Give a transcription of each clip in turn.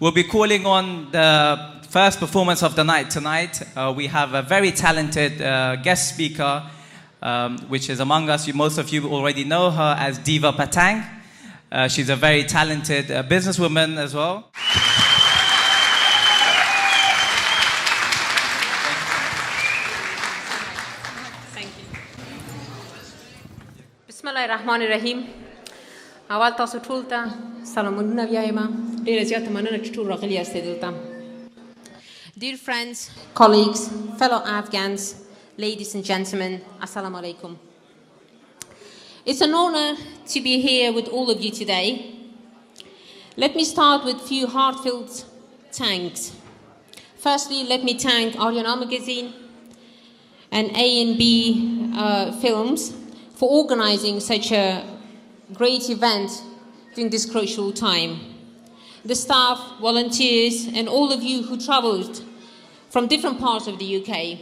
We'll be calling on the first performance of the night tonight. We have a very talented guest speaker, which is among us. Most of you already know her as Diva Patang. She's a very talented businesswoman as well. Thank you. Bismillahirrahmanirrahim. Awal tasu tulta salamun nabiyayma. Dear friends, colleagues, fellow Afghans, ladies and gentlemen, Assalamu alaikum. It's an honor to be here with all of you today. Let me start with a few heartfelt thanks. Firstly, let me thank Ariana magazine and A&B Films for organizing such a great event during this crucial time. The staff, volunteers, and all of you who traveled from different parts of the UK.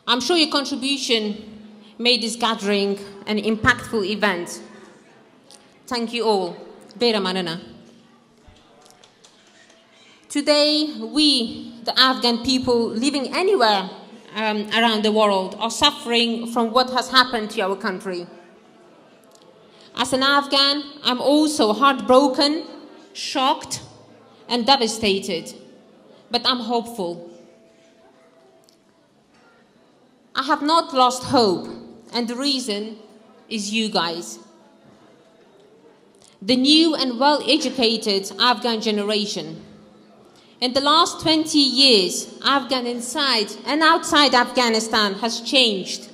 I'm sure your contribution made this gathering an impactful event. Thank you all. Bera manana. Today, we, the Afghan people living anywhere around the world, are suffering from what has happened to our country. As an Afghan, I'm also heartbroken, shocked, and devastated, but I'm hopeful. I have not lost hope, and the reason is you guys. The new and well-educated Afghan generation. In the last 20 years, Afghan inside and outside Afghanistan has changed.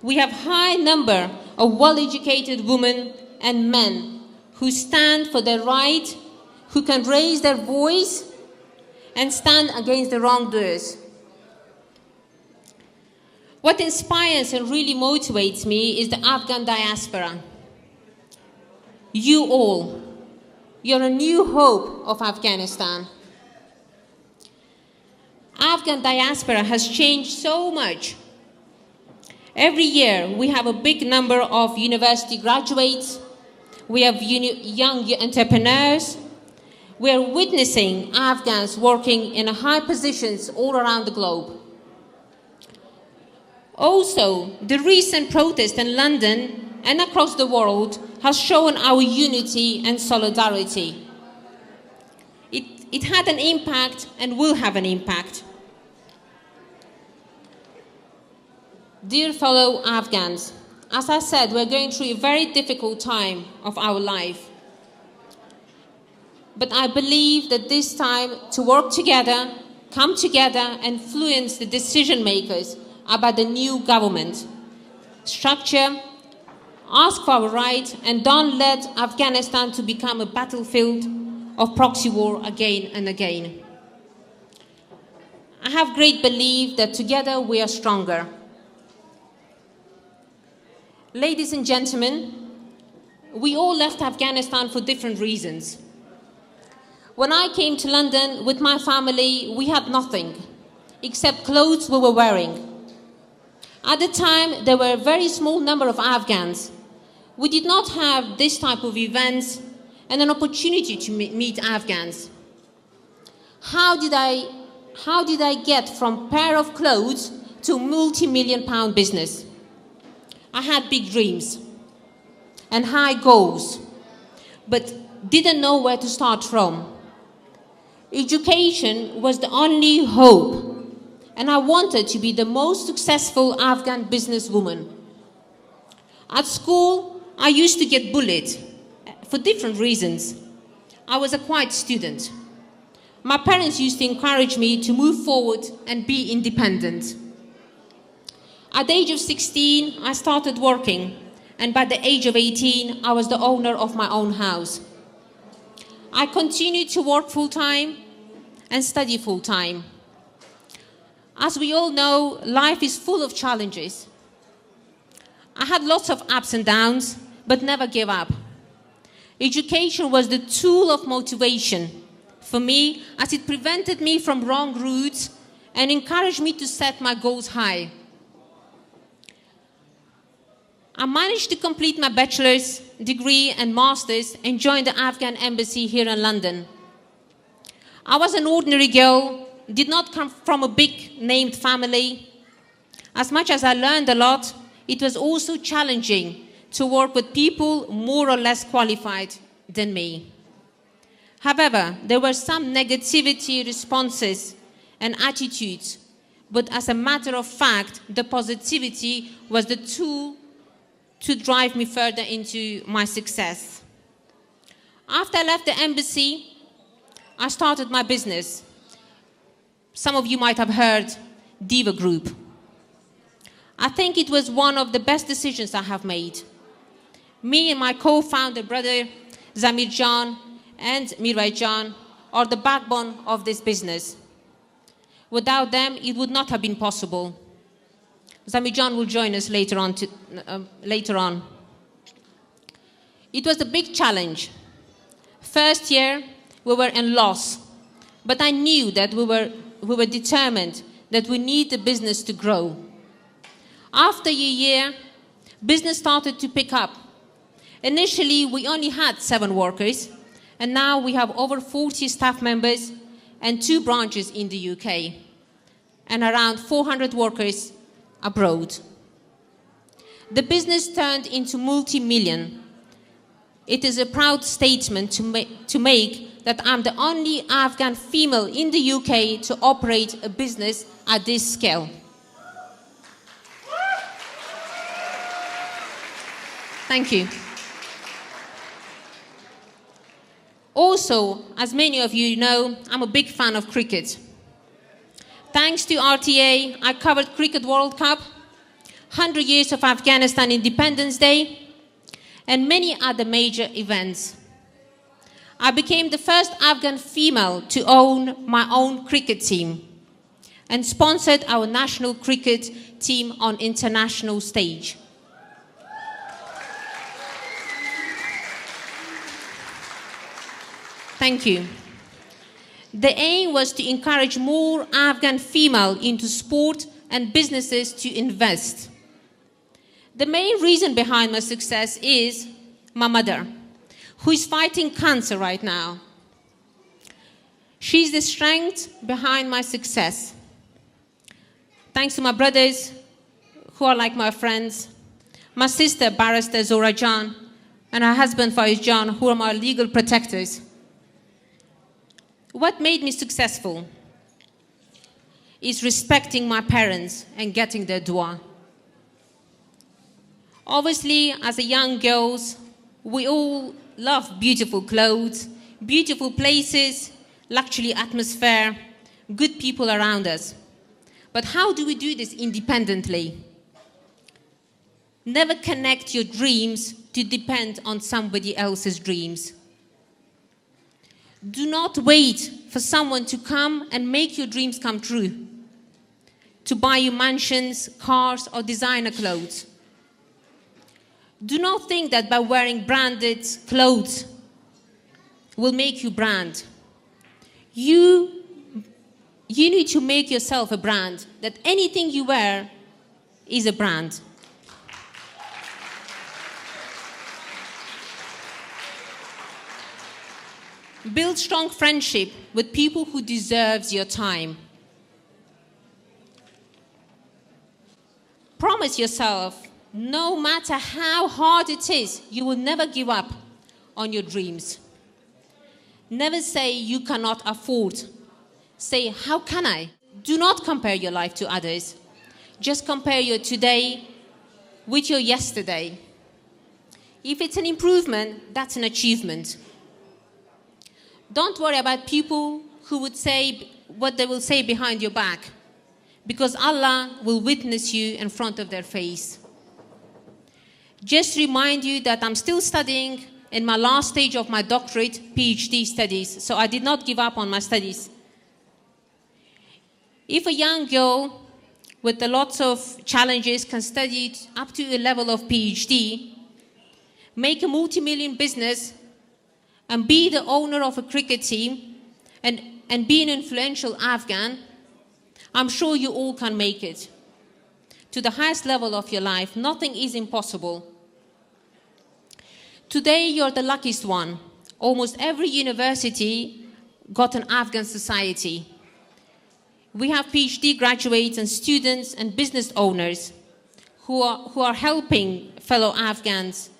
We have a high number of well-educated women and men who stand for their right, who can raise their voice and stand against the wrongdoers. What inspires and really motivates me is the Afghan diaspora. You all, you're a new hope of Afghanistan. Afghan diaspora has changed so much. Every year we have a big number of university graduates, we have young entrepreneurs. We are witnessing Afghans working in high positions all around the globe. Also, the recent protest in London and across the world has shown our unity and solidarity. It had an impact and will have an impact. Dear fellow Afghans, as I said, we're going through a very difficult time of our life. But I believe that this time to work together, come together and influence the decision makers about the new government structure, ask for our right, and don't let Afghanistan to become a battlefield of proxy war again and again. I have great belief that together we are stronger. Ladies and gentlemen, we all left Afghanistan for different reasons. When I came to London with my family, we had nothing except clothes we were wearing. At the time, there were a very small number of Afghans. We did not have this type of events and an opportunity to meet Afghans. How did I get from a pair of clothes to a multi-million-pound business? I had big dreams and high goals, but didn't know where to start from. Education was the only hope, and I wanted to be the most successful Afghan businesswoman. At school, I used to get bullied for different reasons. I was a quiet student. My parents used to encourage me to move forward and be independent. At the age of 16, I started working, and by the age of 18, I was the owner of my own house. I continued to work full-time and study full-time. As we all know, life is full of challenges. I had lots of ups and downs, but never gave up. Education was the tool of motivation for me, as it prevented me from wrong routes and encouraged me to set my goals high. I managed to complete my bachelor's degree and master's and joined the Afghan embassy here in London. I was an ordinary girl, did not come from a big named family. As much as I learned a lot, it was also challenging to work with people more or less qualified than me. However, there were some negativity responses and attitudes, but as a matter of fact, the positivity was the tool to drive me further into my success. After I left the embassy, I started my business. Some of you might have heard Diva Group. I think it was one of the best decisions I have made. Me and my co-founder brother, BIzhan and Neromand, are the backbone of this business. Without them, it would not have been possible. BIzhan will join us later on. It was a big challenge. First year, we were in loss, but I knew that we were determined that we need the business to grow. After a year, business started to pick up. Initially, we only had 7 workers, and now we have over 40 staff members and 2 branches in the UK, and around 400 workers abroad. The business turned into multi-million. It is a proud statement to make that I'm the only Afghan female in the UK to operate a business at this scale. Thank you. Also, as many of you know, I'm a big fan of cricket. Thanks to RTA, I covered Cricket World Cup, 100 years of Afghanistan Independence Day, and many other major events. I became the first Afghan female to own my own cricket team and sponsored our national cricket team on international stage. Thank you. The aim was to encourage more Afghan females into sport and businesses to invest. The main reason behind my success is my mother, who is fighting cancer right now. She's the strength behind my success. Thanks to my brothers, who are like my friends, my sister, Barrister Zora Jan, and her husband, BIzhan, who are my legal protectors. What made me successful is respecting my parents and getting their dua. Obviously, as a young girls, we all love beautiful clothes, beautiful places, luxury atmosphere, good people around us. But how do we do this independently? Never connect your dreams to depend on somebody else's dreams. Do not wait for someone to come and make your dreams come true, to buy you mansions, cars, or designer clothes. Do not think that by wearing branded clothes will make you brand. You need to make yourself a brand, that anything you wear is a brand. Build strong friendship with people who deserve your time. Promise yourself, no matter how hard it is, you will never give up on your dreams. Never say you cannot afford. Say, how can I? Do not compare your life to others. Just compare your today with your yesterday. If it's an improvement, that's an achievement. Don't worry about people who would say what they will say behind your back, because Allah will witness you in front of their face. Just remind you that I'm still studying in my last stage of my doctorate, PhD studies, so I did not give up on my studies. If a young girl with a lot of challenges can study up to a level of PhD, make a multi-million business, and be the owner of a cricket team, and be an influential Afghan, I'm sure you all can make it. To the highest level of your life, nothing is impossible. Today, you're the luckiest one. Almost every university got an Afghan society. We have PhD graduates and students and business owners who are helping fellow Afghans,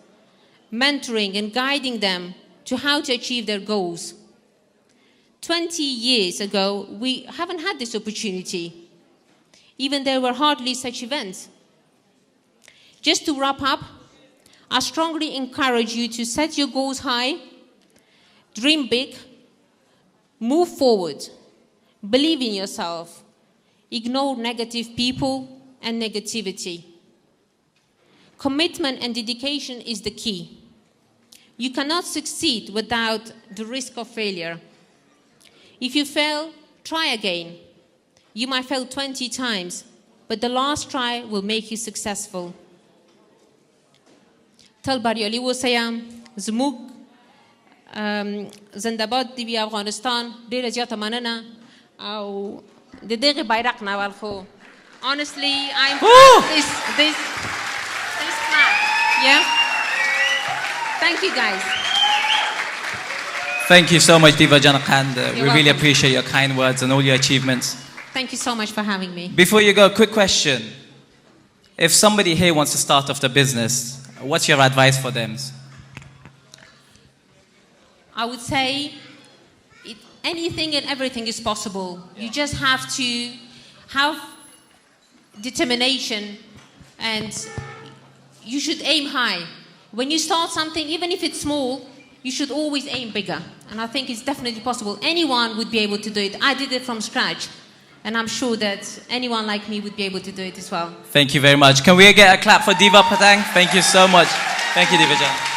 mentoring and guiding them to how to achieve their goals. 20 years ago, we haven't had this opportunity. Even there were hardly such events. Just to wrap up, I strongly encourage you to set your goals high, dream big, move forward, believe in yourself, ignore negative people and negativity. Commitment and dedication is the key. You cannot succeed without the risk of failure. If you fail, try again. You might fail 20 times, but the last try will make you successful. Talbarioli وسيام زموږ زنده‌باد دی افغانستان ډیره زیاته مننه او د دغه بیرغ نه ولخو honestly I'm this clap. Yeah. Thank you guys. Thank you so much, Diva Patang. We You're really welcome. appreciate your kind words and all your achievements. Thank you so much for having me. Before you go, a quick question. If somebody here wants to start off the business, what's your advice for them? I would say anything and everything is possible. You just have to have determination and you should aim high. When you start something, even if it's small, you should always aim bigger. And I think it's definitely possible. Anyone would be able to do it. I did it from scratch. And I'm sure that anyone like me would be able to do it as well. Thank you very much. Can we get a clap for Diva Patang? Thank you so much. Thank you, Diva Patang.